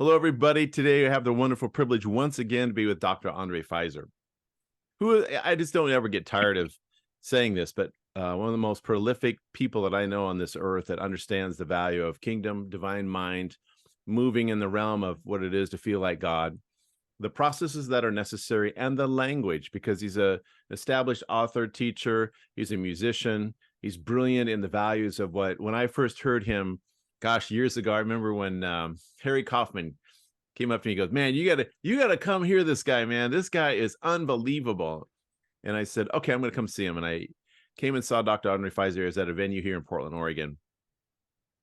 Hello, everybody. Today I have the wonderful privilege once again to be with Dr. Andre Pfizer, who I just don't ever get tired of saying this, but one of the most prolific people that I know on this earth that understands the value of kingdom, divine mind, moving in the realm of what it is to feel like God, the processes that are necessary, and the language, because he's an established author, teacher, he's a musician, he's brilliant in the values of when I first heard him, gosh, years ago, I remember when Harry Kaufman came up to me, he goes, man, you gotta come hear this guy, man. This guy is unbelievable. And I said, okay, I'm gonna come see him. And I came and saw Dr. Andre Pfizer at a venue here in Portland, Oregon.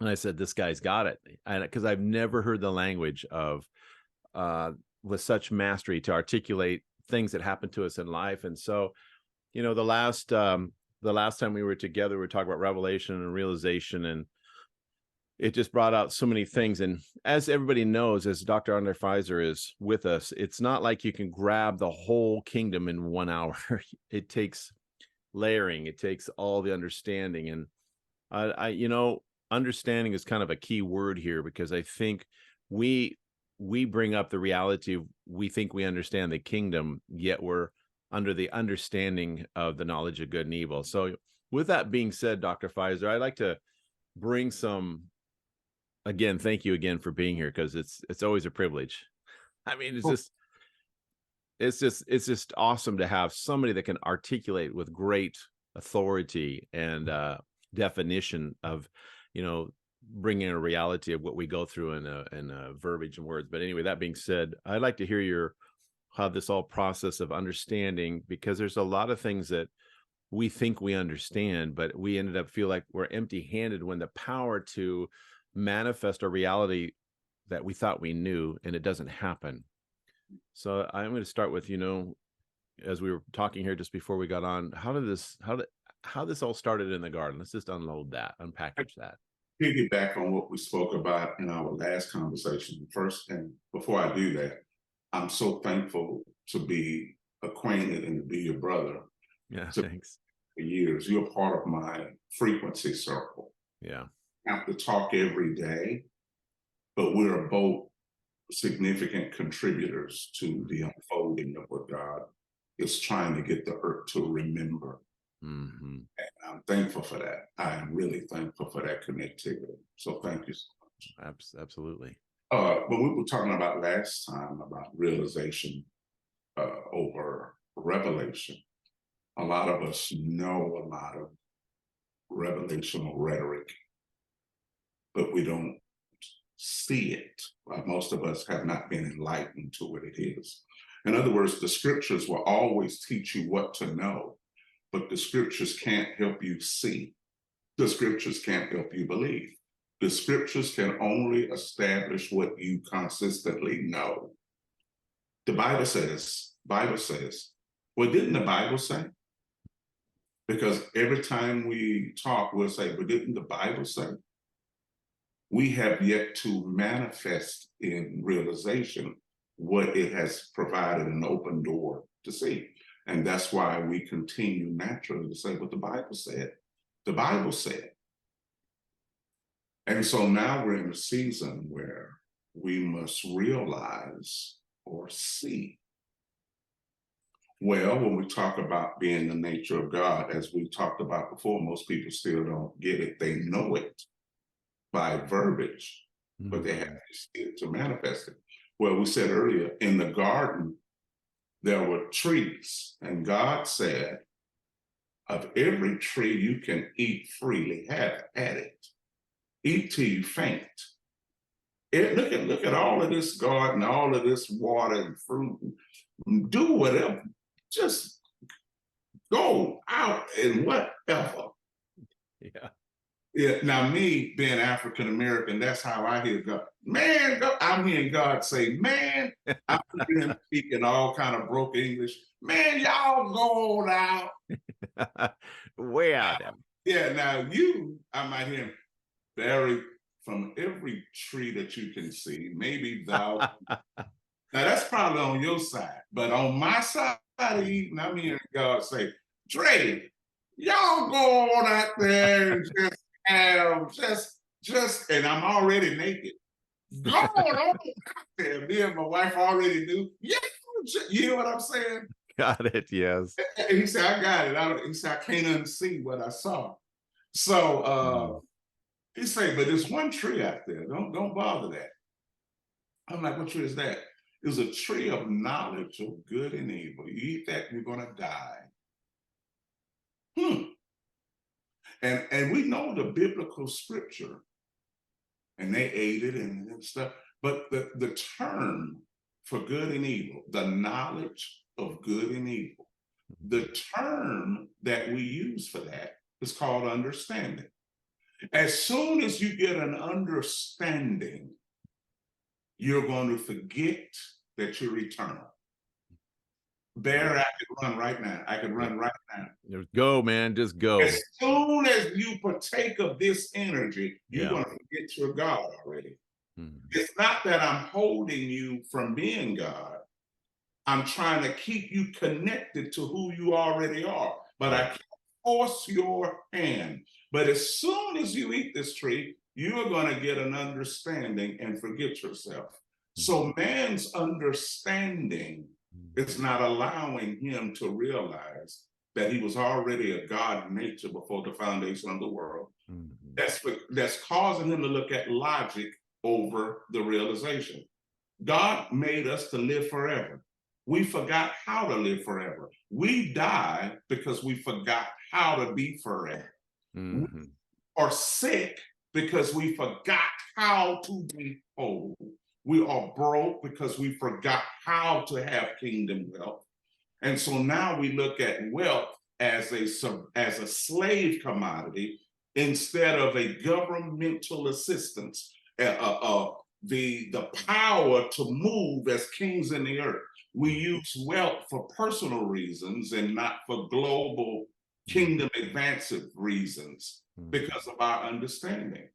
And I said, this guy's got it. And because I've never heard the language of with such mastery to articulate things that happen to us in life. And so, the last time we were together, we were talking about revelation and realization, and it just brought out so many things. And as everybody knows, as Dr. Andre Pfizer is with us, it's not like you can grab the whole kingdom in 1 hour. It takes layering. It takes all the understanding. And understanding is kind of a key word here, because I think we bring up the reality of, we think we understand the kingdom, yet we're under the understanding of the knowledge of good and evil. So with that being said, Dr. Pfizer, I'd like to bring some, again, thank you again for being here, because it's always a privilege. I mean, it's just awesome to have somebody that can articulate with great authority and definition of, bringing a reality of what we go through in verbiage and words. But anyway, that being said, I'd like to hear how this all process of understanding, because there's a lot of things that we think we understand, but we ended up feel like we're empty-handed when the power to manifest a reality that we thought we knew, and it doesn't happen. So I'm going to start with, as we were talking here just before we got on, how this all started in the garden. Let's just unpackage that. Piggyback on what we spoke about in our last conversation first. And before I do that, I'm so thankful to be acquainted and to be your brother. Yeah, thanks. For years, you're part of my frequency circle. Yeah. I have to talk every day, but we're both significant contributors to the unfolding of what God is trying to get the earth to remember. Mm-hmm. And I'm thankful for that. I am really thankful for that connectivity. So thank you so much. Absolutely. When we were talking about last time about realization over revelation, a lot of us know a lot of revelational rhetoric, but we don't see it. Most of us have not been enlightened to what it is. In other words, the scriptures will always teach you what to know, but the scriptures can't help you see. The scriptures can't help you believe. The scriptures can only establish what you consistently know. The Bible says, well, didn't the Bible say? Because every time we talk, we'll say, but didn't the Bible say? We have yet to manifest in realization what it has provided an open door to see. And that's why we continue naturally to say what the Bible said. The Bible said. And so now we're in a season where we must realize or see. Well, when we talk about being the nature of God, as we talked about before, most people still don't get it. They know it by verbiage, but they have to see it to manifest it. Well, we said earlier, in the garden, there were trees, and God said, of every tree you can eat freely, have at it. Eat till you faint. Look at all of this garden, all of this water and fruit. Do whatever. Just go out and whatever. Yeah. Yeah. Now, me being African American, that's how I hear God. Man, I'm hearing God say, man, I'm hearing him speaking all kind of broken English. Man, y'all go on out. Way out. Yeah. Now I might hear him, Barry, from every tree that you can see, maybe thou. Now that's probably on your side, but on my side of eating, I'm hearing God say, Dre, y'all go on out there and just, and I'm already naked. Go on. And me and my wife already knew. Yeah, you hear what I'm saying? Got it. Yes. And he said, I got it. He said, I can't unsee what I saw. So Mhm. he said, but there's one tree out there. Don't bother that. I'm like, what tree is that? It was a tree of knowledge of good and evil. You eat that, you're gonna die. Hmm. And we know the biblical scripture, and they ate it and stuff. But the term for good and evil, the knowledge of good and evil, the term that we use for that is called understanding. As soon as you get an understanding, you're going to forget that you're eternal. Barry, I could run right now. I could run right now. Just go, man. Just go. As soon as you partake of this energy, you're Yeah. going to forget your God already. Mhm. It's not that I'm holding you from being God. I'm trying to keep you connected to who you already are. But I can't force your hand. But as soon as you eat this tree, you're going to get an understanding and forget yourself. So man's understanding is not allowing him to realize that he was already a God nature before the foundation of the world. Mhm. That's causing him to look at logic over the realization. God made us to live forever. We forgot how to live forever. We die because we forgot how to be forever. We Mhm. are sick because we forgot how to be whole. We are broke because we forgot how to have kingdom wealth. And so now we look at wealth as a slave commodity instead of a governmental assistance, the power to move as kings in the earth. We use wealth for personal reasons and not for global kingdom advancing reasons because of our understanding.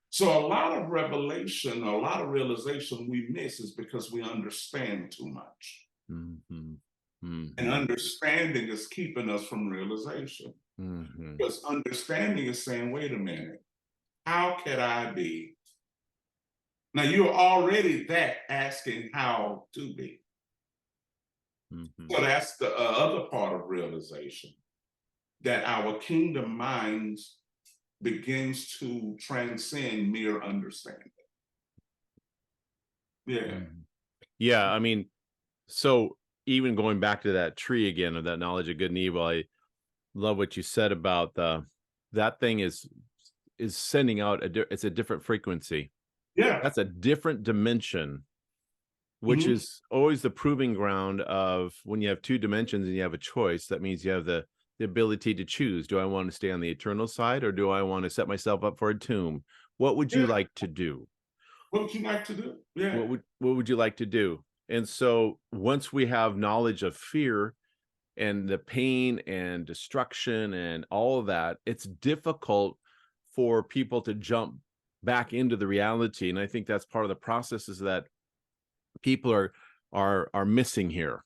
So a lot of revelation, a lot of realization we miss is because we understand too much. Mhm. And Mhm. understanding is keeping us from realization. Mhm. Because understanding is saying, wait a minute, how can I be? Now you're already that asking how to be. Mhm. So that's the other part of realization, that our kingdom minds begins to transcend mere understanding. Yeah. Mhm. Yeah, I mean, so even going back to that tree again of that knowledge of good and evil, I love what you said about that thing is sending out it's a different frequency. Yeah. That's a different dimension, which Mhm. is always the proving ground of when you have two dimensions and you have a choice. That means you have the ability to choose. Do I want to stay on the eternal side, or do I want to set myself up for a tomb? What would you Yeah. like to do? What would you like to do? Yeah. What would you like to do? And so once we have knowledge of fear and the pain and destruction and all of that, it's difficult for people to jump back into the reality. And I think that's part of the process is that people are missing here.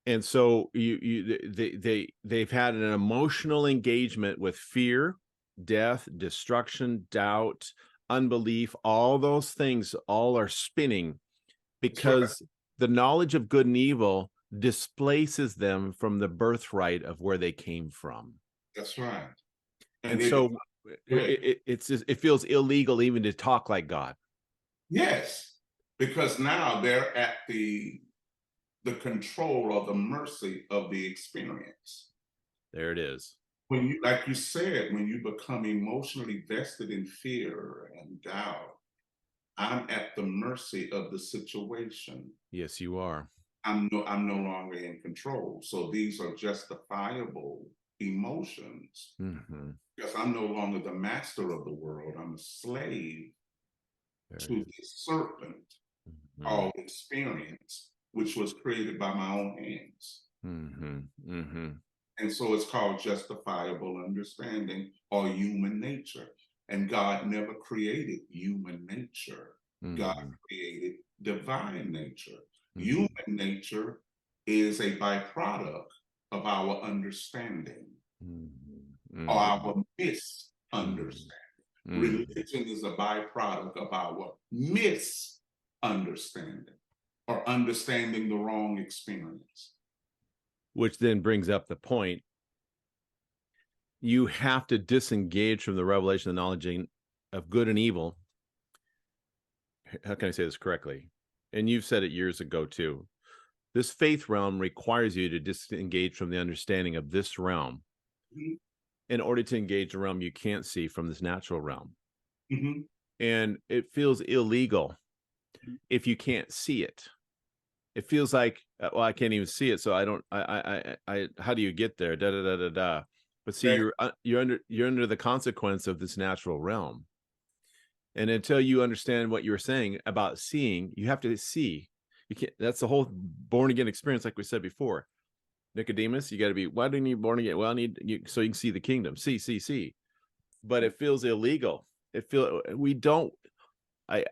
And so they've had an emotional engagement with fear, death, destruction, doubt, unbelief. All those things all are spinning That's right. because the knowledge of good and evil displaces them from the birthright of where they came from. That's right. And And they so become, it feels illegal even to talk like God. yes, because now they're at the control or the mercy of the experience. There it is. When you, like you said, when you become emotionally vested in fear and doubt, I'm at the mercy of the situation. Yes, you are. I'm no longer in control. So these are justifiable emotions Hmm. because I'm no longer the master of the world. I'm a slave There to it the serpent is. called experience, which was created by my own hands. Hmm. Hmm. And so it's called justifiable understanding or human nature. And God never created human nature. God Hmm. created divine nature. Hmm. Human nature is a byproduct of our understanding Hmm. or Hmm. our misunderstanding. Religion is a byproduct of our misunderstanding or understanding the wrong experience. Which then brings up the point. You have to disengage from the revelation, the knowledge of good and evil. How can I say this correctly? And you've said it years ago too. This faith realm requires you to disengage from the understanding of this realm Mhm. in order to engage the realm you can't see from this natural realm. Mhm. And it feels illegal if you can't see it. It feels like, well, I can't even see it, so I don't. How do you get there? Da da da da da. But see, you're under the consequence of this natural realm, and until you understand what you were saying about seeing, you have to see. You can't. That's the whole born again experience, like we said before. Nicodemus, you got to be. Why do you need born again? Well, I need you so you can see the kingdom. See. But it feels illegal. We don't. I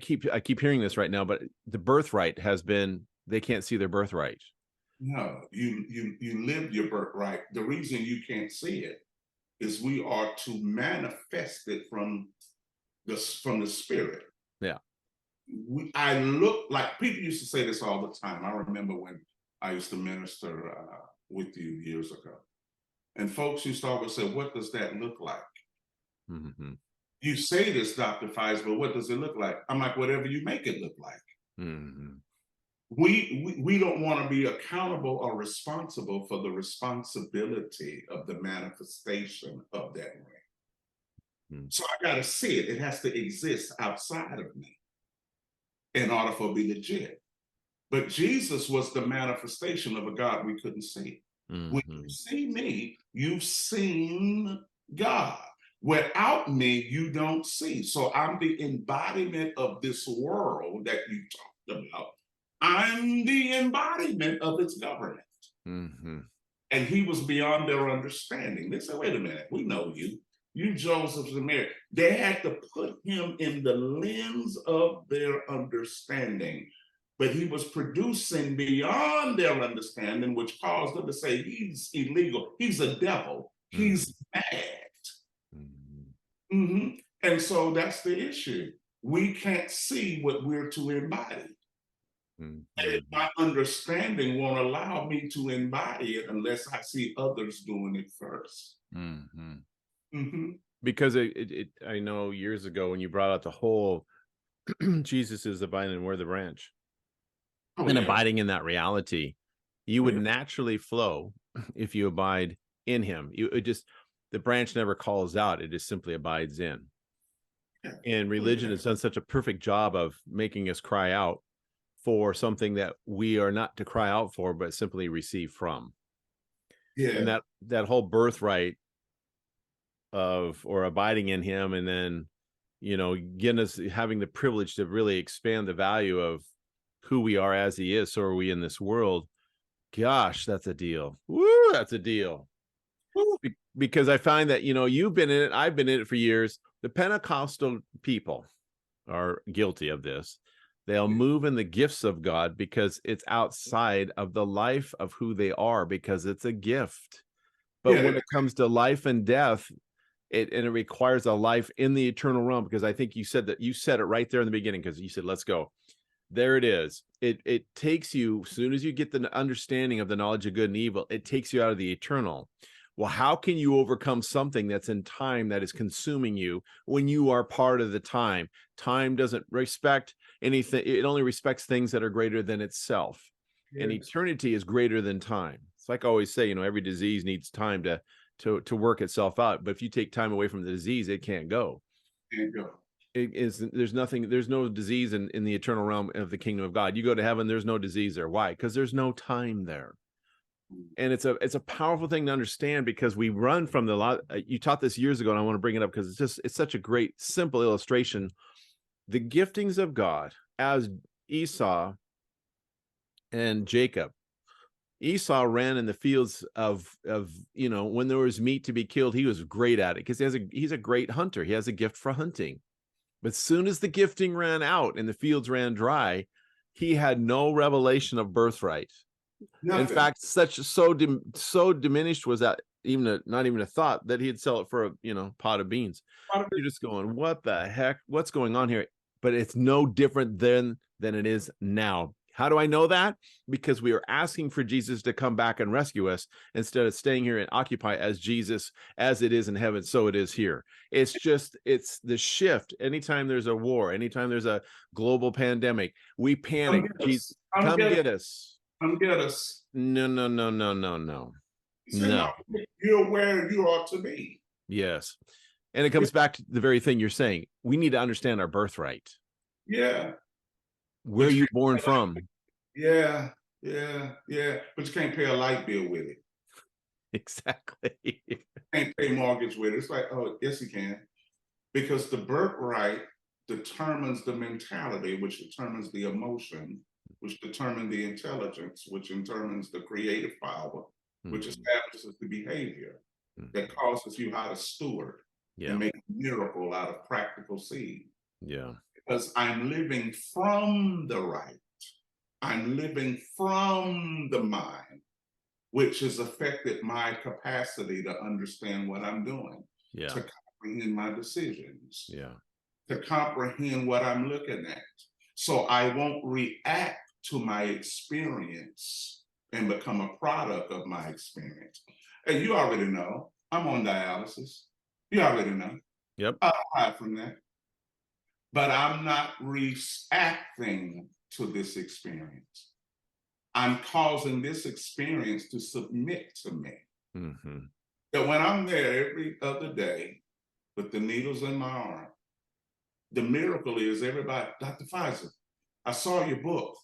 keep hearing this right now, but the birthright has been, they can't see their birthright. No, you live your birthright. The reason you can't see it is we are to manifest it from the spirit. Yeah. I look like, people used to say this all the time. I remember when I used to minister with you years ago, and folks used to always say, "What does that look like?" Mm-hmm. You say this, Dr. Fies, but what does it look like? I'm like, whatever you make it look like. Mm-hmm. We don't want to be accountable or responsible for the responsibility of the manifestation of that ring. Mm-hmm. So I got to see it. It has to exist outside of me in order for it to be legit. But Jesus was the manifestation of a God we couldn't see. Mm-hmm. When you see me, you've seen God. Without me, you don't see. So I'm the embodiment of this world that you talked about. I'm the embodiment of its government. Mm-hmm. And he was beyond their understanding. They said, wait a minute, we know you. You Joseph and Mary. They had to put him in the lens of their understanding. But he was producing beyond their understanding, which caused them to say, he's illegal. He's a devil. He's mad. Mm-hmm. Mm-hmm. And so that's the issue. We can't see what we're to embody. Mm-hmm. And my understanding won't allow me to embody it unless I see others doing it first. Mm-hmm. Mm-hmm. Because I know years ago when you brought out the whole Jesus is the vine and we're the branch, Oh, and yeah. abiding in that reality, you would Yeah. naturally flow if you abide in him. The branch never calls out, it just simply abides in. Yeah. And religion has done such a perfect job of making us cry out for something that we are not to cry out for, but simply receive from. Yeah. And that whole birthright of, or abiding in him, and then, getting us, having the privilege to really expand the value of who we are as he is, so are we in this world. Gosh, that's a deal. Woo, that's a deal. Woo. Because I find that, you've been in it, I've been in it for years. The Pentecostal people are guilty of this. They'll move in the gifts of God because it's outside of the life of who they are, because it's a gift. But when it comes to life and death, it requires a life in the eternal realm, because I think you said it right there in the beginning, because you said, let's go. There it is. It takes you, as soon as you get the understanding of the knowledge of good and evil, it takes you out of the eternal. Well, how can you overcome something that's in time that is consuming you when you are part of the time? Time doesn't respect anything. It only respects things that are greater than itself. Yes. And eternity is greater than time. It's like I always say, every disease needs time to work itself out. But if you take time away from the disease, it can't go. Can't go. There's no disease in the eternal realm of the kingdom of God. You go to heaven, there's no disease there. Why? Because there's no time there. And it's a powerful thing to understand, because we run from you taught this years ago, and I want to bring it up because it's such a great, simple illustration. The giftings of God, as Esau and Jacob. Esau ran in the fields of when there was meat to be killed, he was great at it, because he's a great hunter. He has a gift for hunting. But as soon as the gifting ran out and the fields ran dry, he had no revelation of birthright. Nothing. In fact, so diminished was that not even a thought that he'd sell it for a, pot of beans. Part of it- You're just going, what the heck? What's going on here? But it's no different than it is now. How do I know that? Because we are asking for Jesus to come back and rescue us instead of staying here and occupy as Jesus, as it is in heaven, so it is here. It's the shift. Anytime there's a war, anytime there's a global pandemic, we panic. Jesus, come get us. Come get us. No, no, no, no, no, no. He said, No. you're where you ought to be. Yes. And it comes back to the very thing you're saying. We need to understand our birthright. Yeah. Where are you born from? Yeah. But you can't pay a light bill with it. Exactly. Can't pay mortgage with it. It's like, oh, yes, you can. Because the birthright determines the mentality, which determines the emotion, which determines the intelligence, which determines the creative power, which establishes the behavior that causes you how to steward and make a miracle out of practical seed. Yeah. Because I'm living from the right. I'm living from the mind, which has affected my capacity to understand what I'm doing, to comprehend my decisions, to comprehend what I'm looking at. So I won't react to my experience and become a product of my experience. And you already know, I'm on dialysis. You already know. Yep. I don't hide from that. But I'm not reacting to this experience. I'm causing this experience to submit to me. That when I'm there every other day with the needles in my arm, the miracle is everybody, Dr. Pfizer, I saw your book.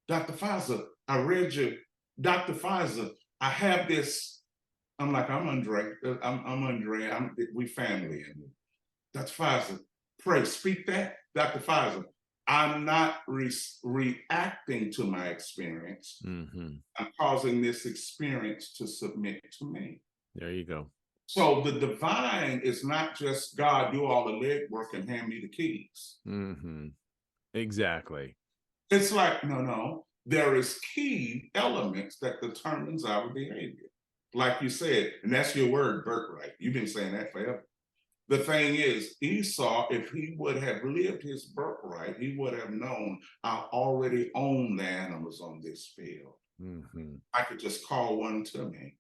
Dr. Pfizer, I read your, Dr. Pfizer, I have this. I'm like, I'm Andre. I'm Andre. We family. And Dr. Pfizer, pray, speak that. Dr. Pfizer, I'm not reacting to my experience. I'm causing this experience to submit to me. There you go. So the divine is not just God, do all the legwork and hand me the keys. Exactly. It's like, no, there is key elements that determines our behavior. Like you said, and that's your word, birthright. You've been saying that forever. The thing is, Esau, if he would have lived his birthright, he would have known I already own the animals on this field. I could just call one to me.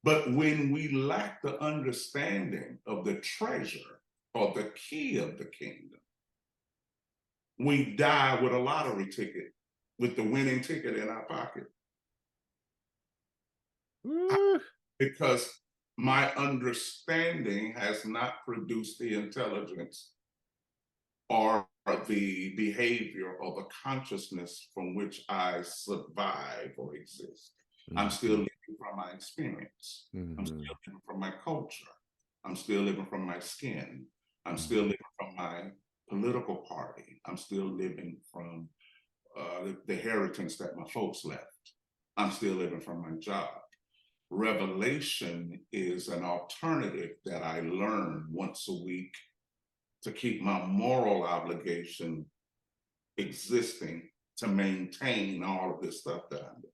But when we lack the understanding of the treasure or the key of the kingdom, we die with a lottery ticket, with the winning ticket in our pocket. Because my understanding has not produced the intelligence or the behavior or the consciousness from which I survive or exist. I'm still living from my experience. I'm still living from my culture. I'm still living from my skin. I'm still living from my political party. I'm still living from the inheritance that my folks left. I'm still living from my job. Revelation is an alternative that I learn once a week to keep my moral obligation existing to maintain all of this stuff that I'm doing.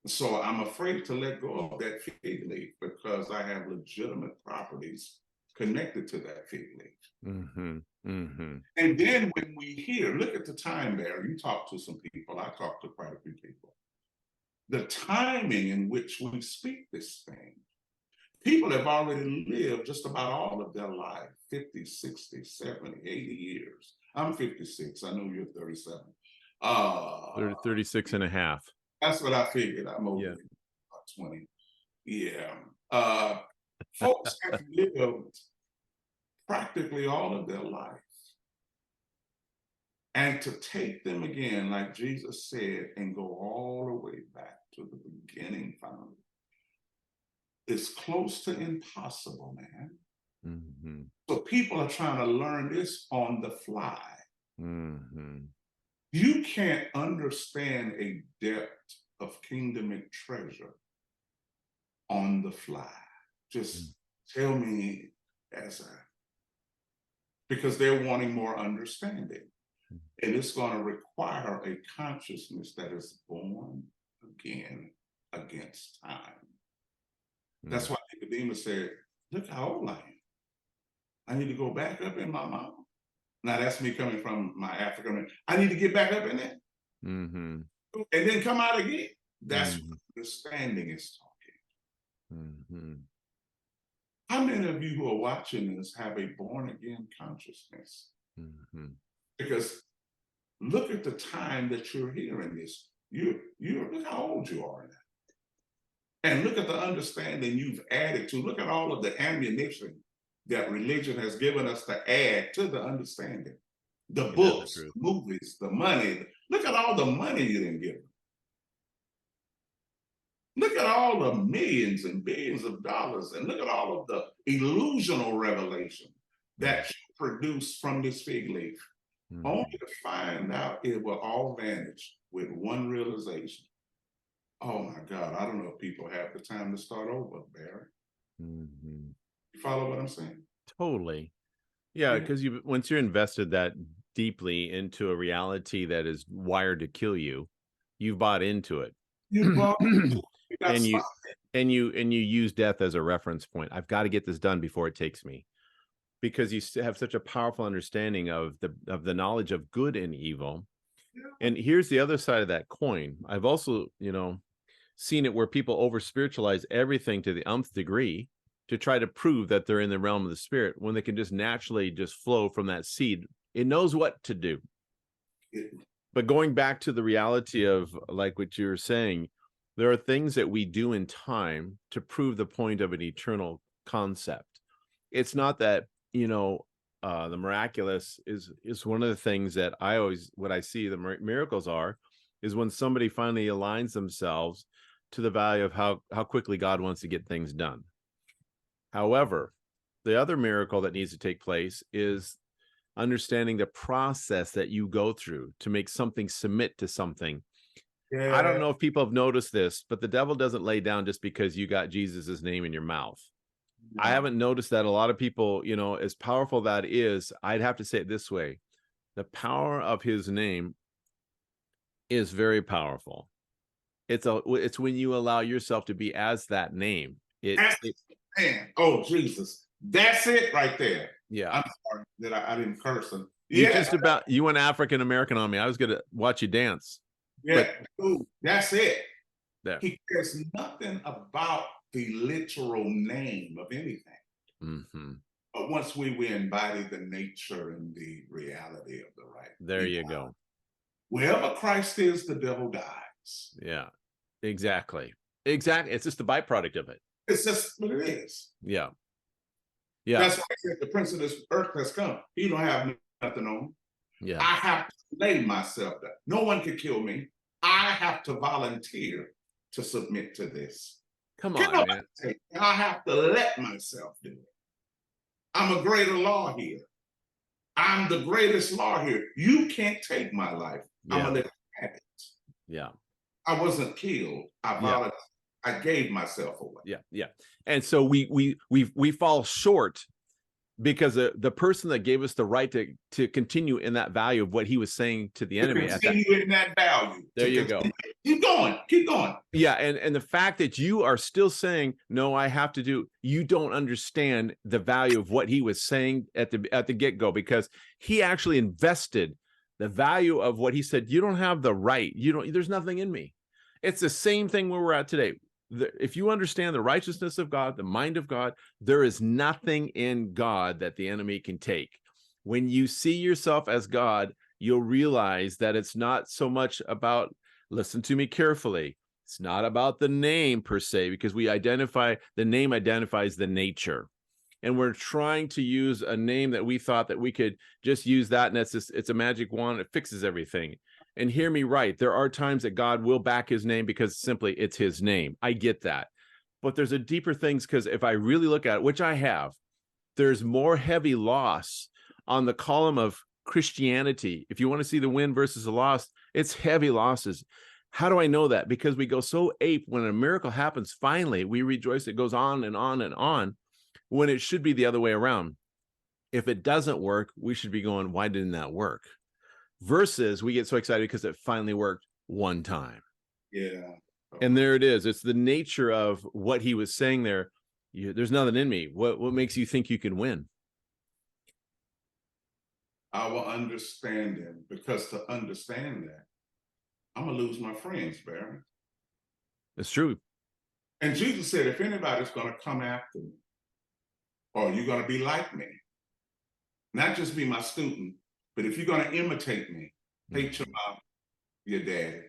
So I'm afraid to let go of that fig leaf because I have legitimate properties connected to that fig leaf. And then when we hear, look at the time there, you talk to some people, I talk to quite a few people. The timing in which we speak this thing, people have already lived just about all of their life, 50, 60, 70, 80 years. I'm 56, I know you're 37. 36 and a half. That's what I figured. I'm over about 20. Yeah. Folks have lived practically all of their life. And to take them again, like Jesus said, and go all the way back to the beginning finally, is close to impossible, man. So people are trying to learn this on the fly. You can't understand a depth of kingdomic treasure on the fly. Just tell me because they're wanting more understanding. And it's going to require a consciousness that is born again against time. That's why Nicodemus said, look how old I am. I need to go back up in my mom. Now that's me coming from my African. I need to get back up in there Mm-hmm. and then come out again. That's Mm-hmm. what understanding is talking. Mm-hmm. How many of you who are watching this have a born again consciousness? Mm-hmm. Because look at the time that you're hearing this. You look how old you are now. And look at the understanding you've added to. Look at all of the ammunition that religion has given us to add to the understanding. The books, movies, the money. Look at all the money you didn't give them. Look at all the millions and billions of dollars, and look at all of the illusional revelation that you produce from this fig leaf, only to find out it will all vanish with one realization. Oh my God, I don't know if people have the time to start over, Barry. You follow what I'm saying? Totally. Yeah, because once you're invested that deeply into a reality that is wired to kill you, you've bought into it. You bought and you use death as a reference point. I've got to get this done before it takes me, because you have such a powerful understanding of the knowledge of good and evil. And here's the other side of that coin. I've also, seen it where people over spiritualize everything to the nth degree to try to prove that they're in the realm of the spirit, when they can just naturally just flow from that seed. It knows what to do. But going back to the reality of, like what you were saying, there are things that we do in time to prove the point of an eternal concept. It's not that, the miraculous is one of the things that what I see the miracles are, is when somebody finally aligns themselves to the value of how quickly God wants to get things done. However, the other miracle that needs to take place is understanding the process that you go through to make something submit to something. I don't know if people have noticed this, but the devil doesn't lay down just because you got Jesus's name in your mouth. No. I haven't noticed that. A lot of people, as powerful that is, I'd have to say it this way: the power of his name is very powerful. It's when you allow yourself to be as that name. Man, oh Jesus, that's it right there. Yeah, I'm sorry that I didn't curse him. You went African American on me. I was gonna watch you dance. Yeah, dude, that's it. There. He cares nothing about the literal name of anything. But once we embody the nature and the reality of the right, there you go. Wherever Christ is, the devil dies. Yeah, exactly. It's just the byproduct of it. It's just what it is. Yeah. That's why I said the prince of this earth has come. He don't have nothing on him. Yeah. I have to lay myself down. No one can kill me. I have to volunteer to submit to this. Come on, man. I have to let myself do it. I'm a greater law here. I'm the greatest law here. You can't take my life. I'm gonna let you have it. Yeah. I wasn't killed. I gave myself away. Yeah. And so we fall short because the person that gave us the right to continue in that value of what he was saying to the enemy. Continue in that value. There you go. Keep going. Yeah, and the fact that you are still saying, no, I have to do, you don't understand the value of what he was saying at the get-go, because he actually invested the value of what he said. You don't have the right. There's nothing in me. It's the same thing where we're at today. If you understand the righteousness of God, the mind of God, there is nothing in God that the enemy can take. When you see yourself as God, you'll realize that it's not so much about, listen to me carefully, it's not about the name per se, because the name identifies the nature. And we're trying to use a name that we thought that we could just use that, and it's a magic wand, it fixes everything. And hear me right, there are times that God will back his name because simply it's his name. I get that. But there's a deeper things, because if I really look at it, which I have, there's more heavy loss on the column of Christianity. If you want to see the win versus the loss, it's heavy losses. How do I know that? Because we go so ape when a miracle happens, finally, we rejoice. It goes on and on and on, when it should be the other way around. If it doesn't work, we should be going, why didn't that work? Versus we get so excited because it finally worked one time. Yeah. And there it is. It's the nature of what he was saying there. There's nothing in me. What makes you think you can win? Our understanding, because to understand that, I'm gonna lose my friends, Barry. It's true. And Jesus said, if anybody's gonna come after me, or you're gonna be like me, not just be my student, but if you're gonna imitate me, hate your mom, your daddy,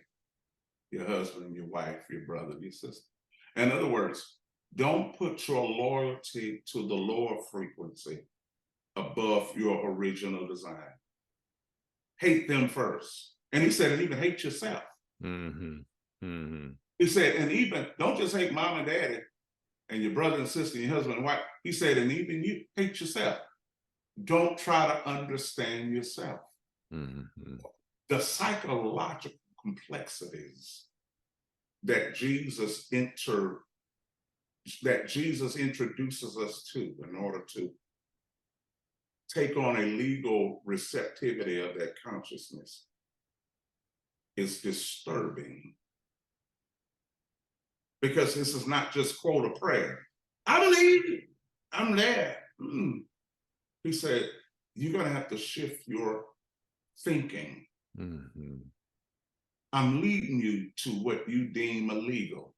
your husband, your wife, your brother, your sister. In other words, don't put your loyalty to the lower frequency above your original design. Hate them first. And he said, and even hate yourself. He said, and even don't just hate mom and daddy and your brother and sister, and your husband and wife. He said, and even you hate yourself. Don't try to understand yourself. The psychological complexities that Jesus introduces us to in order to take on a legal receptivity of that consciousness is disturbing. Because this is not just quote a prayer. I believe, I'm there. He said, you're going to have to shift your thinking. I'm leading you to what you deem illegal.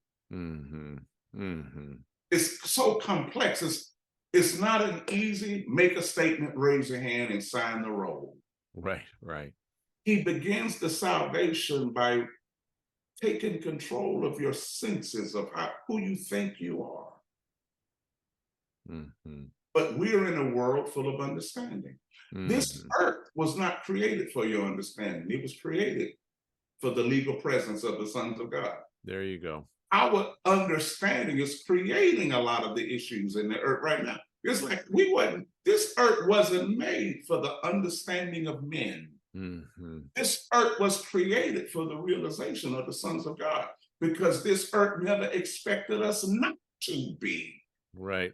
It's so complex. It's not an easy make a statement, raise your hand, and sign the roll. Right. He begins the salvation by taking control of your senses of who you think you are. But we're in a world full of understanding. This earth was not created for your understanding. It was created for the legal presence of the sons of God. There you go. Our understanding is creating a lot of the issues in the earth right now. It's like this earth wasn't made for the understanding of men. This earth was created for the realization of the sons of God, because this earth never expected us not to be. Right.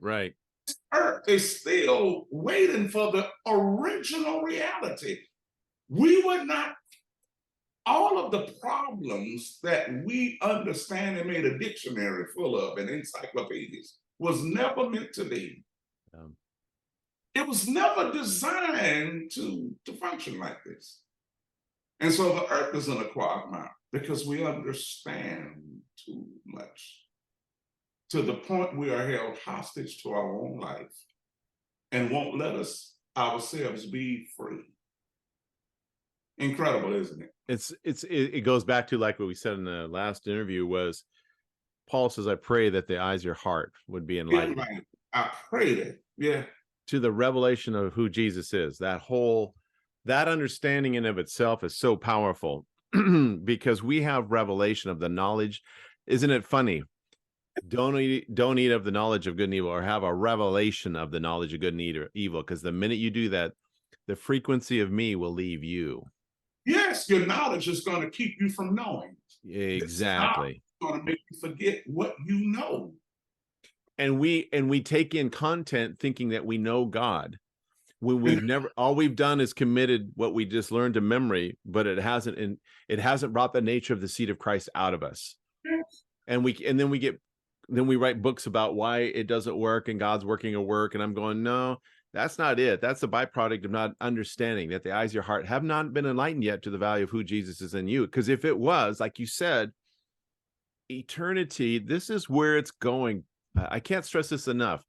This earth is still waiting for the original reality. We would not, all of the problems that we understand and made a dictionary full of and encyclopedias was never meant to be. It was never designed to function like this. And so the earth is in a quagmire because we understand too much, to the point we are held hostage to our own life and won't let us ourselves be free. Incredible, isn't it? It goes back to, like what we said in the last interview, was Paul says, I pray that the eyes of your heart would be enlightened. I pray that, yeah. To the revelation of who Jesus is. That understanding in of itself is so powerful because we have revelation of the knowledge. Isn't it funny? Don't eat of the knowledge of good and evil, or have a revelation of the knowledge of good and evil, because the minute you do that, the frequency of me will leave you. Yes, your knowledge is going to keep you from knowing. Exactly. It's going to make you forget what you know. And we take in content thinking that we know God, when we've never, all we've done is committed what we just learned to memory, but it hasn't brought the nature of the seed of Christ out of us. And then we write books about why it doesn't work and God's working a work. And I'm going, no, that's not it. That's a byproduct of not understanding that the eyes of your heart have not been enlightened yet to the value of who Jesus is in you. Because if it was, like you said, eternity, this is where it's going. I can't stress this enough.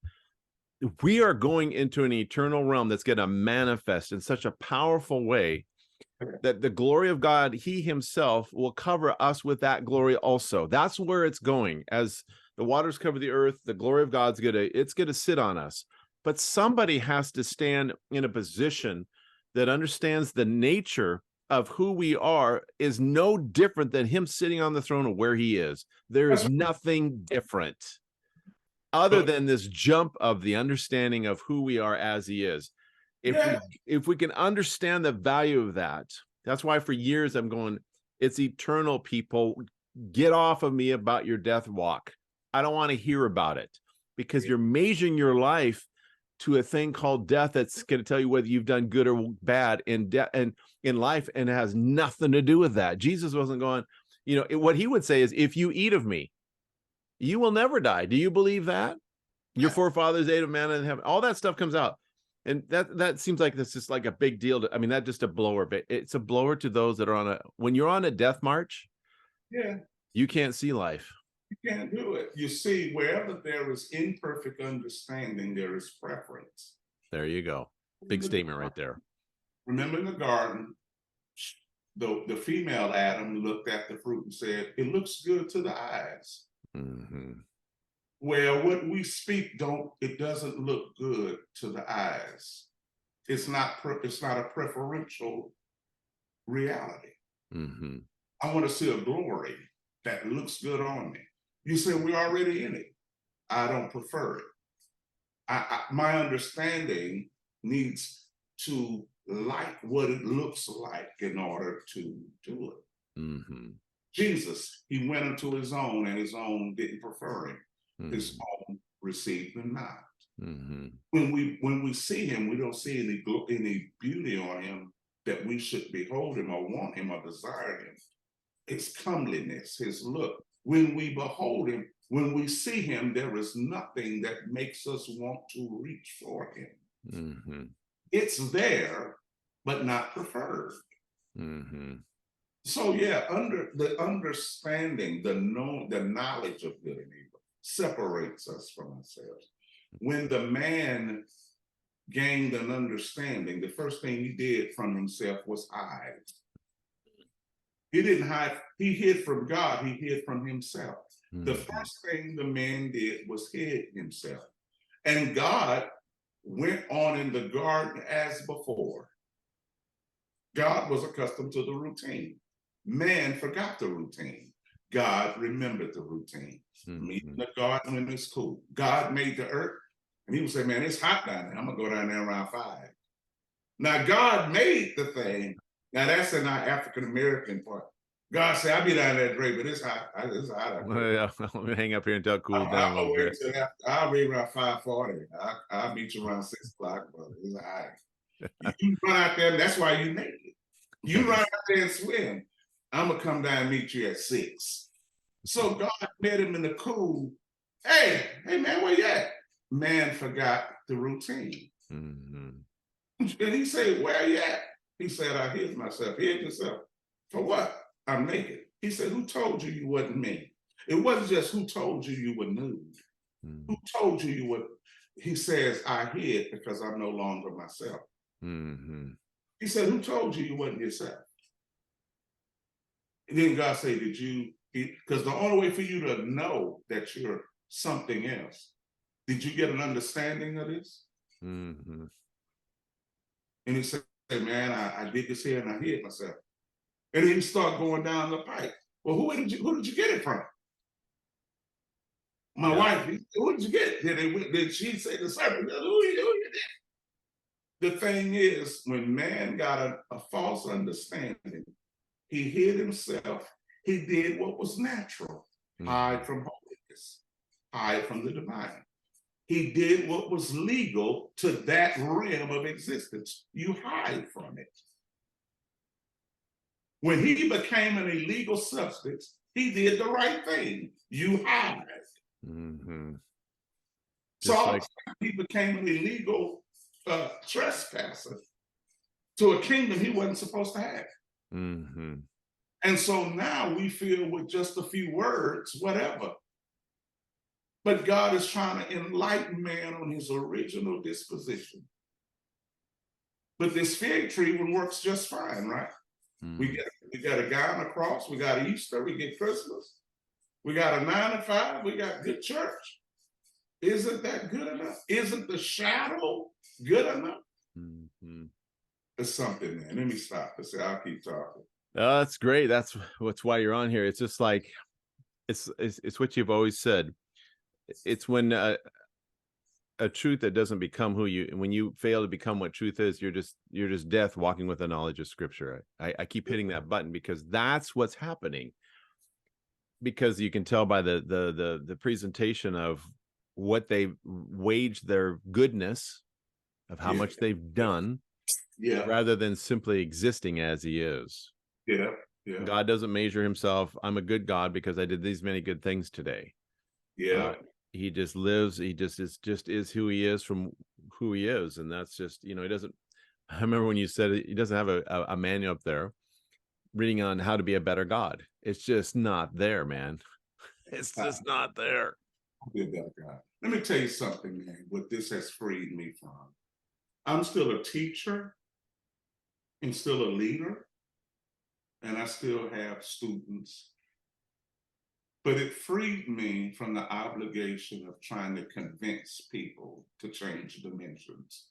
We are going into an eternal realm that's going to manifest in such a powerful way that the glory of God, he himself, will cover us with that glory also. That's where it's going. As the waters cover the earth, the glory of God's going to sit on us. But somebody has to stand in a position that understands the nature of who we are is no different than him sitting on the throne of where he is. There is nothing different other than this jump of the understanding of who we are as he is. If we can understand the value of that, that's why for years I'm going, it's eternal, people. Get off of me about your death walk. I don't want to hear about it, because you're measuring your life to a thing called death that's going to tell you whether you've done good or bad in life, and it has nothing to do with that. Jesus wasn't going, what he would say is, if you eat of me, you will never die. Do you believe that? Your forefathers ate of manna in heaven. All that stuff comes out. And that seems like this is like a big deal. That just a blower, but it's a blower to those that are when you're on a death march, Yeah, you can't see life. you can't do it. You see, wherever there is imperfect understanding, there is preference. There you go. Big statement right there. Remember in the garden, the female Adam looked at the fruit and said, it looks good to the eyes. Mm-hmm. Where what we speak it doesn't look good to the eyes. It's not a preferential reality. Mm-hmm. I want to see a glory that looks good on me. You say we're already in it. I don't prefer it. My understanding needs to like what it looks like in order to do it. Mm-hmm. Jesus, he went into his own, and his own didn't prefer him. Mm-hmm. His own received him not. Mm-hmm. When we see him, we don't see any beauty on him that we should behold him or want him or desire him. His comeliness, his look. When we behold him, when we see him, there is nothing that makes us want to reach for him. Mm-hmm. It's there, but not preferred. Mm-hmm. So yeah, under the understanding, the knowledge of good and evil separates us from ourselves. When the man gained an understanding, the first thing he did from himself was hide. He didn't hide, he hid from God, he hid from himself. Mm-hmm. The first thing the man did was hid himself. And God went on in the garden as before. God was accustomed to the routine. Man forgot the routine. God remembered the routine. Mm-hmm. Meet in the garden when it's cool. God made the earth, and he would say, man, it's hot down there. I'm going to go down there around 5. Now, God made the thing. Now, that's in our African-American part. God said, I'll be down there, Dre, but it's hot. It's hot. Well, yeah, let me hang up here until it cools down a little bit. I'll be around 5:40. I'll meet you around 6 o'clock, brother. It's hot. You run out there, that's why you naked. You run out there and swim. I'm going to come down and meet you at 6. So God met him in the cool. Hey, man, where you at? Man forgot the routine. Mm-hmm. And he said, where you at? He said, I hid myself. Hid yourself. For what? I'm naked. He said, who told you you wasn't me? It wasn't just who told you you were nude. Mm-hmm. Who told you you were? He says, I hid because I'm no longer myself. Mm-hmm. He said, who told you you wasn't yourself? And then God said, did you? Because the only way for you to know that you're something else, did you get an understanding of this? Mm-hmm. And he said, man, I did this here and I hid myself. And then he started going down the pipe. Well, who did you get it from? My wife. Who did you get it? Did she say the servant? Who you did? The thing is, when man got a false understanding, he hid himself. He did what was natural. Mm-hmm. Hide from holiness. Hide from the divine. He did what was legal to that realm of existence. You hide from it. When he became an illegal substance, he did the right thing. You hide. Mm-hmm. So he became an illegal trespasser to a kingdom he wasn't supposed to have. Mm-hmm. And so now we feel with just a few words, whatever. But God is trying to enlighten man on his original disposition. But this fig tree one works just fine, right? Mm. We got a guy on the cross, we got Easter, we get Christmas, we got a 9 to 5, we got good church. Isn't that good enough? Isn't the shadow good enough? Mm-hmm. There's something there. Let me stop. I'll keep talking. That's great. That's why you're on here. It's just like it's what you've always said. It's when a truth that doesn't become when you fail to become what truth is, you're just death walking with the knowledge of Scripture. I keep hitting that button because that's what's happening. Because you can tell by the presentation of what they waged their goodness of how much they've done, rather than simply existing as he is. Yeah. Yeah. God doesn't measure himself. I'm a good God because I did these many good things today. Yeah. He just lives. He just is who he is from who he is, and that's just he doesn't. I remember when you said he doesn't have a manual up there reading on how to be a better God. It's just not there, man. It's just not there. I'll be a better guy. Let me tell you something, man. What this has freed me from. I'm still a teacher and still a leader, and I still have students. But it freed me from the obligation of trying to convince people to change dimensions.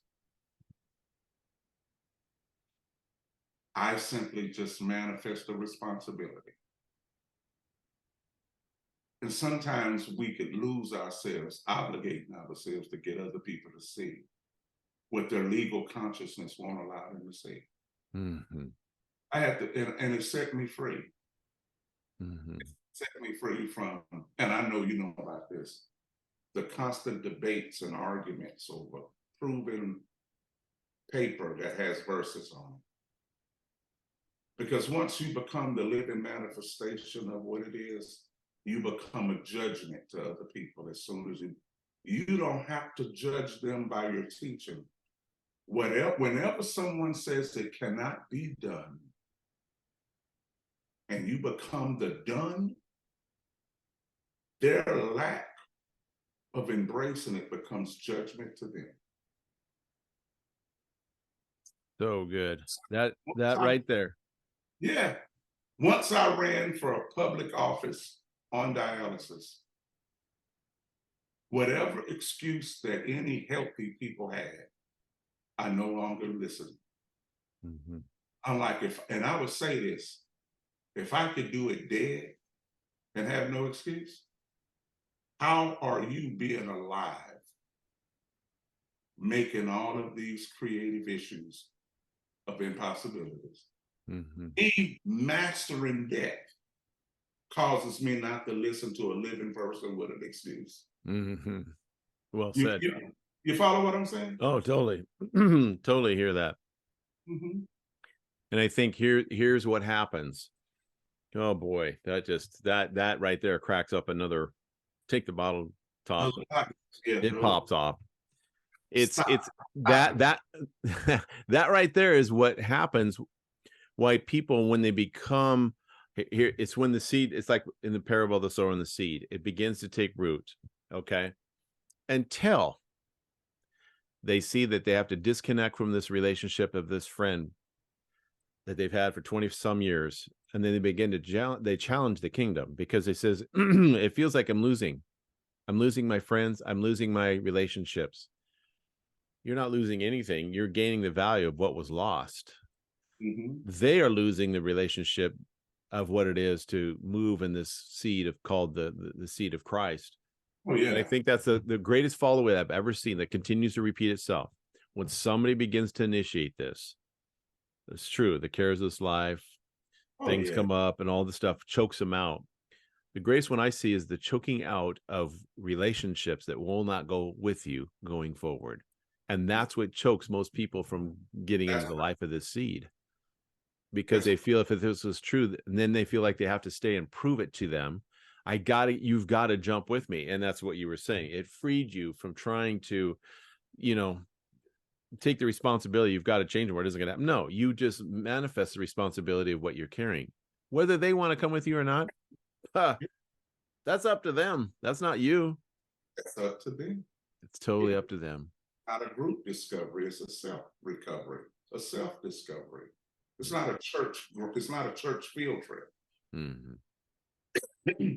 I simply just manifest a responsibility. And sometimes we could lose ourselves, obligating ourselves to get other people to see what their legal consciousness won't allow them to see. Mm-hmm. I had to, and it set me free. Mm-hmm. It set me free from, and I know you know about this, the constant debates and arguments over proven paper that has verses on it. Because once you become the living manifestation of what it is, you become a judgment to other people as soon as you don't have to judge them by your teaching. Whenever someone says it cannot be done, and you become the done, their lack of embracing it becomes judgment to them. So good. That right there. Yeah. Once I ran for a public office on dialysis, whatever excuse that any healthy people had, I no longer listened. Mm-hmm. I'm like, and I would say this, if I could do it dead and have no excuse, how are you being alive, making all of these creative issues of impossibilities? Mm-hmm. Me mastering death causes me not to listen to a living person with an excuse. Mm-hmm. Well You, said. you follow what I'm saying? Oh, totally. Totally hear that. Mm-hmm. And I think here's what happens. Oh boy, that right there cracks up another. Take the bottle top. Yeah, It no. pops off. It's Stop. that that right there is what happens. Why people, when they become here, it's when the seed, it's like in the parable of the sower and the seed, it begins to take root. Okay. Until they see that they have to disconnect from this relationship of this friend that they've had for 20 some years, and then they begin to challenge the kingdom, because it says it feels like I'm losing my friends, I'm losing my relationships. You're not losing anything, you're gaining the value of what was lost. Mm-hmm. They are losing the relationship of what it is to move in this seed of called the seed of Christ. Oh yeah. And I think that's the greatest follow-up I've ever seen, that continues to repeat itself. When somebody begins to initiate this, it's true, the cares of this life, things come up and all the stuff chokes them out. The greatest one I see is the choking out of relationships that will not go with you going forward. And that's what chokes most people from getting into the life of this seed, because they feel if this is true, then they feel like they have to stay and prove it to them. You've got to jump with me. And that's what you were saying. It freed you from trying to, take the responsibility. You've got to change what isn't going to happen. No, you just manifest the responsibility of what you're carrying, whether they want to come with you or not. That's up to them. That's not you. It's up to them. It's totally up to them. Not a group discovery, it's a self-recovery, a self-discovery. It's not a church field trip. Mm-hmm.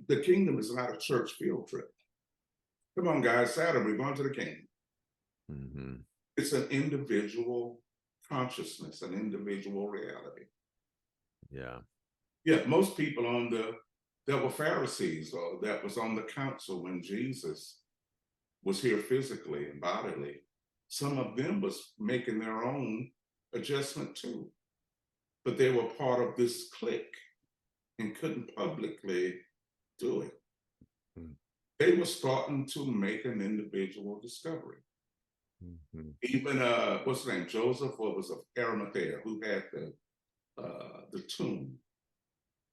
The kingdom is not a church field trip. Come on, guys, Saturday, we're going to the kingdom. Mm-hmm. It's an individual consciousness, an individual reality. Yeah. Yeah, most people that were Pharisees or that was on the council when Jesus was here physically and bodily, some of them was making their own adjustment too. But they were part of this clique and couldn't publicly do it. Mm-hmm. They were starting to make an individual discovery. Mm-hmm. Even what's his name, Joseph, what was of Arimathea, who had the tomb.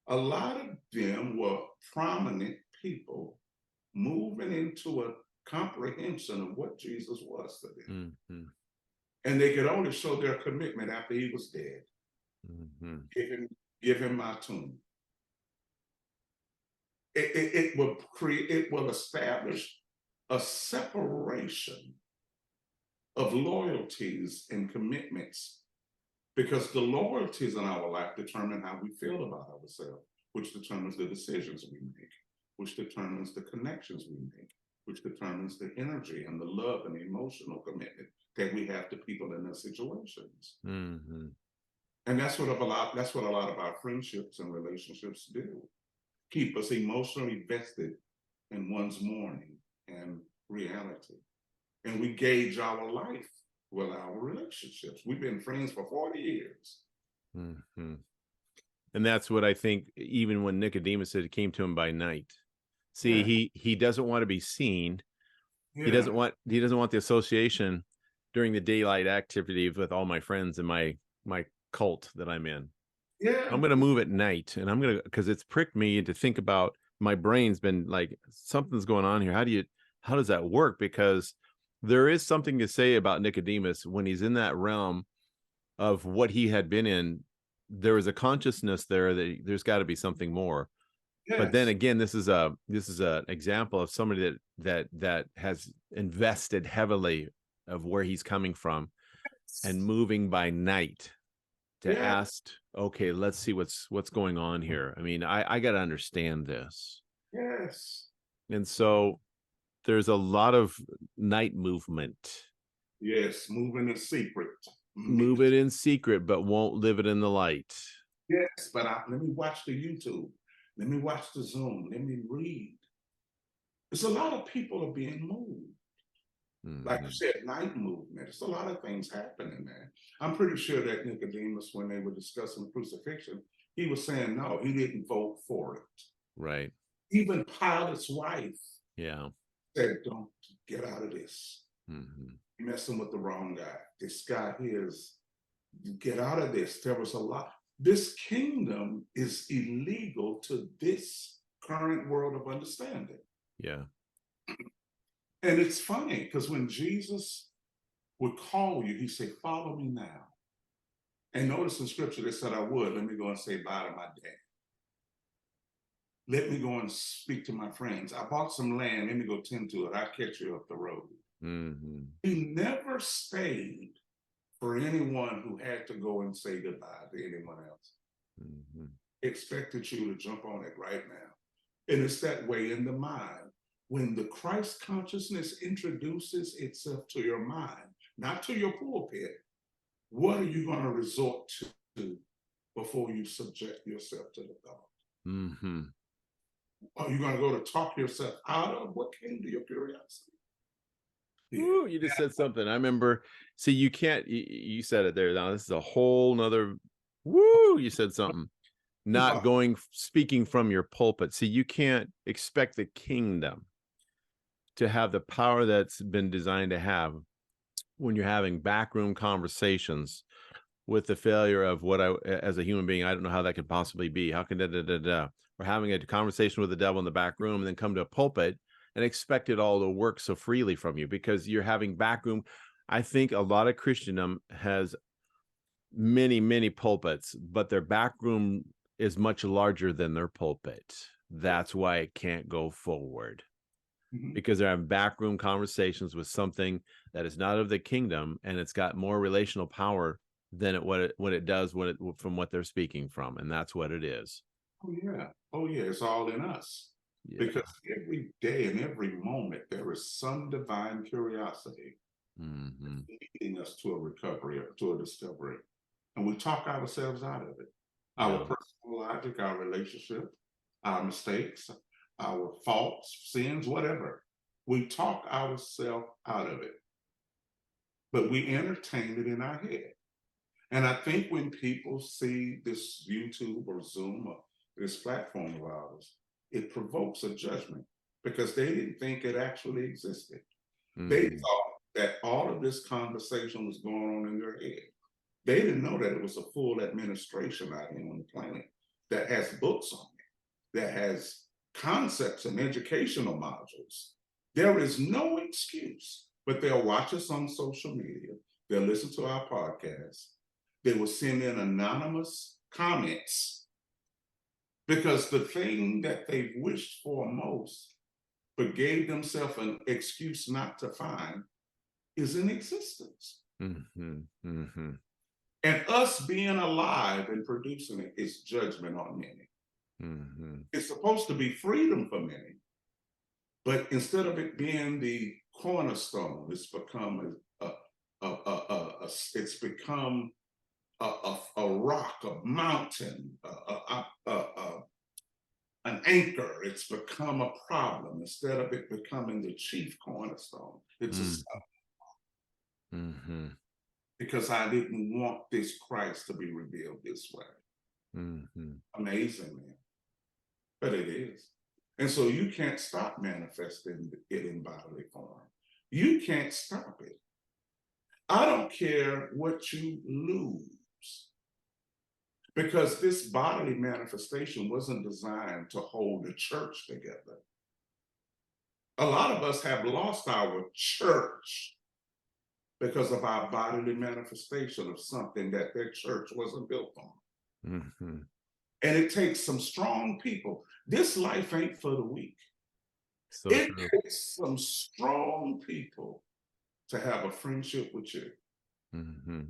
A lot of them were prominent people moving into a comprehension of what Jesus was to them. Hmm. And they could only show their commitment after he was dead. Hmm. Give him my tomb. It will create, it will establish a separation of loyalties and commitments, because the loyalties in our life determine how we feel about ourselves, which determines the decisions we make, which determines the connections we make, which determines the energy and the love and the emotional commitment that we have to people in their situations. Hmm. And that's what a lot of our friendships and relationships do. Keep us emotionally vested in one's mourning and reality. And we gauge our life with our relationships. We've been friends for 40 years. Hmm. And that's what I think, even when Nicodemus said it came to him by night. See, Yeah. he doesn't want to be seen. He Yeah. doesn't want the association during the daylight activities with all my friends and my cult that I'm in. I'm Yeah. going to move at night, and I'm going to, because it's pricked me to think about, my brain's been like, something's going on here. How does that work? Because there is something to say about Nicodemus when he's in that realm of what he had been in. There is a consciousness there that there's got to be something more. But then Yes. again, this is an example of somebody that has invested heavily of where he's coming from and moving by night to Yeah. ask, okay, let's see what's going on here. I mean, I got to understand this. Yes. And so there's a lot of night movement. Yes. Moving in secret. Move it in secret, but won't live it in the light. Yes. But let me watch the YouTube. Let me watch the Zoom. Let me read. There's a lot of people are being moved. Like you Mhm. said, night movement. There's a lot of things happening, man. I'm pretty sure that Nicodemus, when they were discussing crucifixion, he was saying no, he didn't vote for it. Right. Even Pilate's wife Yeah. said, "Don't get out of this. Hmm. You're messing with the wrong guy. This guy here is, get out of this." There was a lot. This kingdom is illegal to this current world of understanding. Yeah. And it's funny because when Jesus would call you, he said, "Follow me now." And notice in scripture, they said, "I would. Let me go and say bye to my dad. Let me go and speak to my friends. I bought some land. Let me go tend to it. I'll catch you up the road." Hmm. He never stayed for anyone who had to go and say goodbye to anyone else. Hmm. He expected you to jump on it right now. And it's that way in the mind. When the Christ consciousness introduces itself to your mind, not to your pulpit, what are you going to resort to before you subject yourself to the thought? Hmm. Are you going to go to talk yourself out of what came to your curiosity? Yeah. Ooh, you just said something. I remember. See, you can't. You said it there. Now this is a whole nother. Woo! You said something. Not going speaking from your pulpit. See, you can't expect the kingdom to have the power that's been designed to have when you're having backroom conversations with the failure of what I, as a human being, I don't know how that could possibly be. How can We're having a conversation with the devil in the back room and then come to a pulpit and expect it all to work so freely from you because you're having backroom. I think a lot of Christendom has many pulpits, but their backroom is much larger than their pulpit. That's why it can't go forward. Mhm. Because they're having backroom conversations with something that is not of the kingdom, and it's got more relational power than what it does from what they're speaking from, and that's what it is. Oh yeah. Oh yeah. It's all in us. Yeah. Because every day and every moment there is some divine curiosity Hmm. leading us to a recovery or to a discovery. And we talk ourselves out of it. Our Yeah. personal logic, our relationship, our mistakes, our faults, sins, whatever. We talk ourselves out of it, but we entertain it in our head. And I think when people see this YouTube or Zoom or this platform of ours, it provokes a judgment because they didn't think it actually existed. They Hmm. thought that all of this conversation was going on in their head. They didn't know that it was a full administration out here on the planet that has books on it, that has concepts and educational modules. There is no excuse, but they'll watch us on social media. They'll listen to our podcast. They will send in anonymous comments because the thing that they've wished for most, but gave themselves an excuse not to find, is in existence. Mm-hmm. Mm-hmm. And us being alive and producing it is judgment on many. Mm-hmm. It's supposed to be freedom for many, but instead of it being the cornerstone, it's become it's become a rock, a mountain, an anchor. It's become a problem instead of it becoming the chief cornerstone. It's a stuff. Mm-hmm. Because I didn't want this Christ to be revealed this way. Mm-hmm. Amazing, man. But it is. And so you can't stop manifesting it in bodily form. You can't stop it. I don't care what you lose, because this bodily manifestation wasn't designed to hold the church together. A lot of us have lost our church because of our bodily manifestation of something that their church wasn't built on. Mm-hmm. And it takes some strong people. This life ain't for the weak. So it true. takes some strong people to have a friendship with you. Mm-hmm.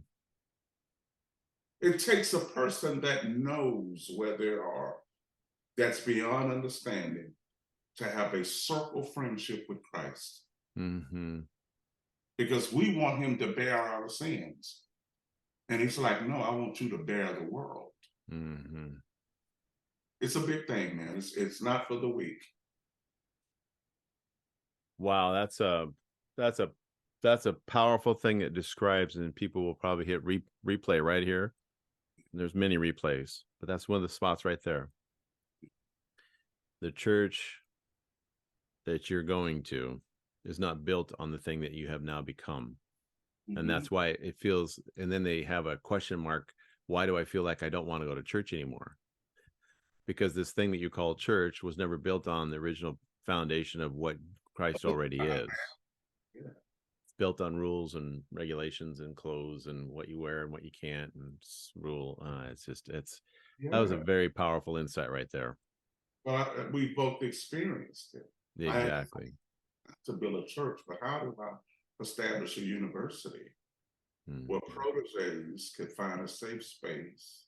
It takes a person that knows where they are, that's beyond understanding, to have a circle friendship with Christ. Mm-hmm. Because we want him to bear our sins. And he's like, no, I want you to bear the world. Mm-hmm. It's a big thing, man. It's not for the weak. Wow, that's a powerful thing that describes, and people will probably hit replay right here. And there's many replays, but that's one of the spots right there. The church that you're going to is not built on the thing that you have now become. Mm-hmm. And that's why it feels, and then they have a question mark. Why do I feel like I don't want to go to church anymore? Because this thing that you call church was never built on the original foundation of what Christ already is. Yeah. It's built on rules and regulations and clothes and what you wear and what you can't and rule. That was a very powerful insight right there. Well, we both experienced it. Exactly. To build a church, but how do I establish a university where proteges could find a safe space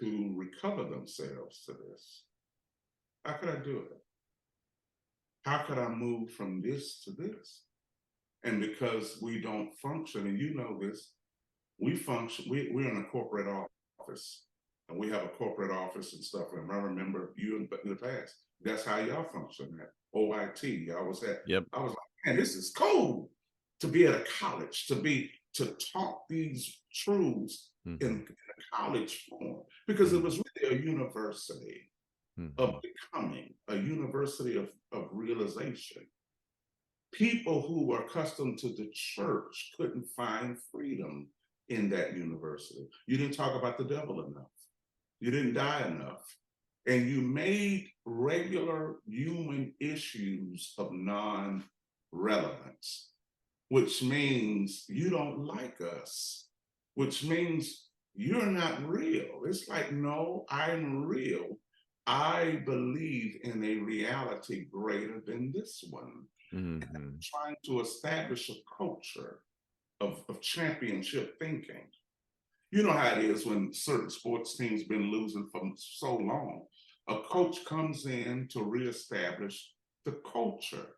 to recover themselves to this? How could I do it? How could I move from this to this? And because we don't function, and you know this, we function, we're in a corporate office, and we have a corporate office and stuff. And I remember you in the past, that's how y'all function at OIT. Y'all was at, Yep. I was like, man, this is cool to be at a college, to talk these truths in a college form, because it was really a university of becoming, a university of realization. People who were accustomed to the church couldn't find freedom in that university. You didn't talk about the devil enough. You didn't die enough. And you made regular human issues of non-relevance, which means you don't like us, which means you're not real. It's like, no, I'm real. I believe in a reality greater than this one. Mm-hmm. Trying to establish a culture of championship thinking. You know how it is when certain sports teams been losing for so long. A coach comes in to reestablish the culture.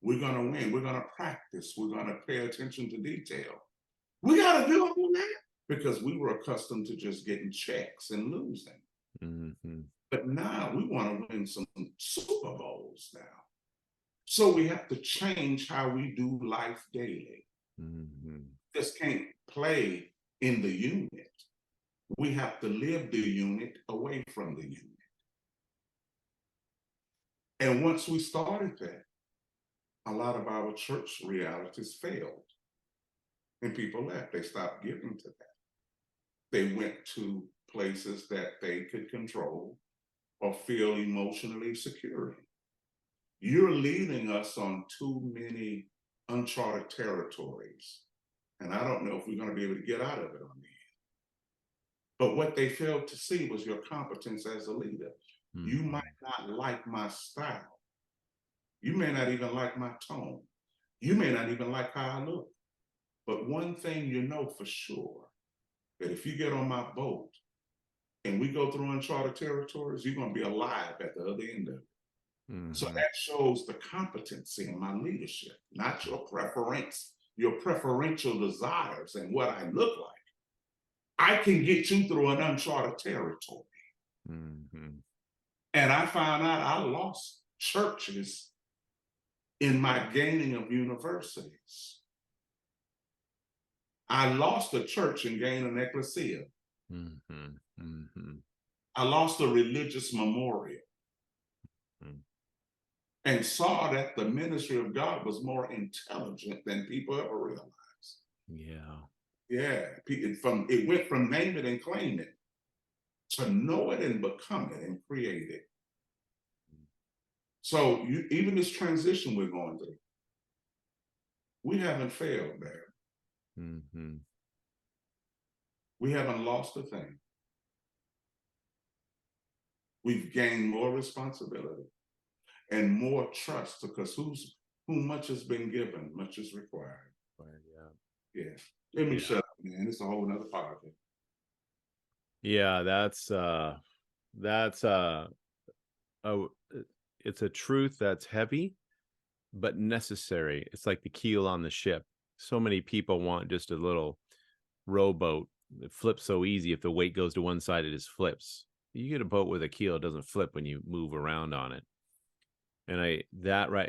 We're going to win. We're going to practice. We're going to pay attention to detail. We got to do all that because we were accustomed to just getting checks and losing. Mm-hmm. But now we want to win some Super Bowls now. So we have to change how we do life daily. Mm-hmm. Just can't play in the unit. We have to live the unit away from the unit. And once we started that, a lot of our church realities failed. And people left. They stopped giving to that. They went to places that they could control or feel emotionally secure in. You're leading us on too many uncharted territories. And I don't know if we're going to be able to get out of it on the end. But what they failed to see was your competence as a leader. You Mhm. might not like my style. You may not even like my tone. You may not even like how I look. But one thing you know for sure, that if you get on my boat and we go through uncharted territories, you're going to be alive at the other end of it. So Mhm. that shows the competency in my leadership, not your preference, your preferential desires and what I look like. I can get you through an uncharted territory. Mhm. And I found out I lost churches in my gaining of universities. I lost a church and gained an ecclesia. Mhm. Mhm. I lost a religious memorial Mhm. and saw that the ministry of God was more intelligent than people ever realized. Yeah. Yeah, it went from name it and claim it to know it and become it and create it. So even this transition we're going through, we haven't failed there. Mhm. We haven't lost a thing. We've gained more responsibility and more trust because who much has been given, much is required. Right, yeah. Yeah. Let me Yeah. shut up, man. It's a whole nother podcast. Yeah, that's oh, it's a truth that's heavy but necessary. It's like the keel on the ship. So many people want just a little rowboat. It flips so easy. If the weight goes to one side, it just flips. You get a boat with a keel, it doesn't flip when you move around on it. And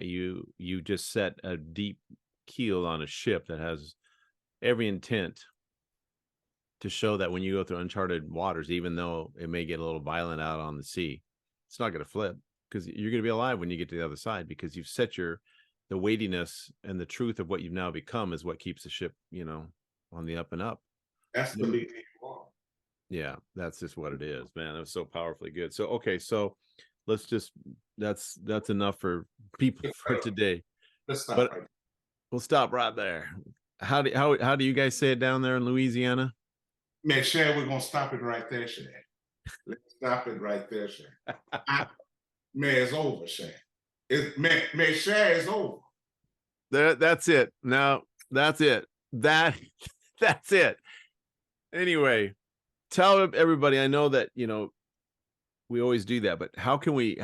you just set a deep keel on a ship that has every intent to show that when you go through uncharted waters, even though it may get a little violent out on the sea, it's not going to flip because you're going to be alive when you get to the other side because you've set the weightiness and the truth of what you've now become is what keeps the ship, on the up and up. That's the Mm. leader you are. Yeah, that's just what it is, man. It was so powerfully good. So, okay, so let's just that's enough for people for today. Let's stop But right there. we'll stop right there. How do you guys say it down there in Louisiana? Man, Shay, we're gonna stop it right there, Shay. Let's stop it right there, Shay. Man, it's over, Shay. Man, Shay is over. That's it. No, that's it. That's it. Anyway, tell everybody. I know that we always do that, but how can we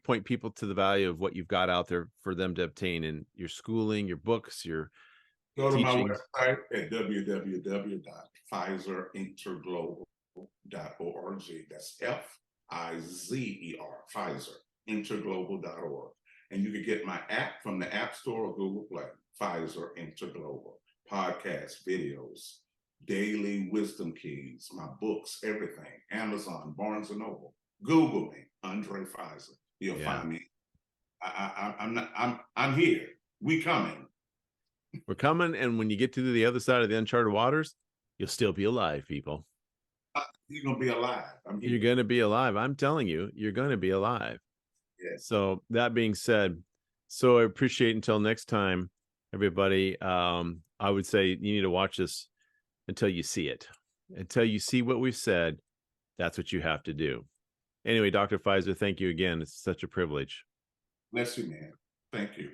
point people to the value of what you've got out there for them to obtain in your schooling, your books, your Go to my teachings? website at www.pfizerinterglobal.org. That's Fizer, Pfizerinterglobal.org. And you can get my app from the App Store or Google Play, Pfizer Interglobal. Podcasts, videos, daily wisdom keys, my books, everything. Amazon, Barnes and Noble. Google me, Andre Fizer. You'll Yeah, find me. I'm here. We coming. we're coming, and when you get to the other side of the uncharted waters, you'll still be alive, people. You're gonna be alive. I'm You're here. going to be alive. I'm telling you, you're going to be alive. Yeah. So that being said, so I appreciate until next time, everybody. I would say you need to watch this until you see it. Until you see what we've said, that's what you have to do. Anyway, Dr. Fizer, thank you again. It's such a privilege. Bless you, man. Thank you.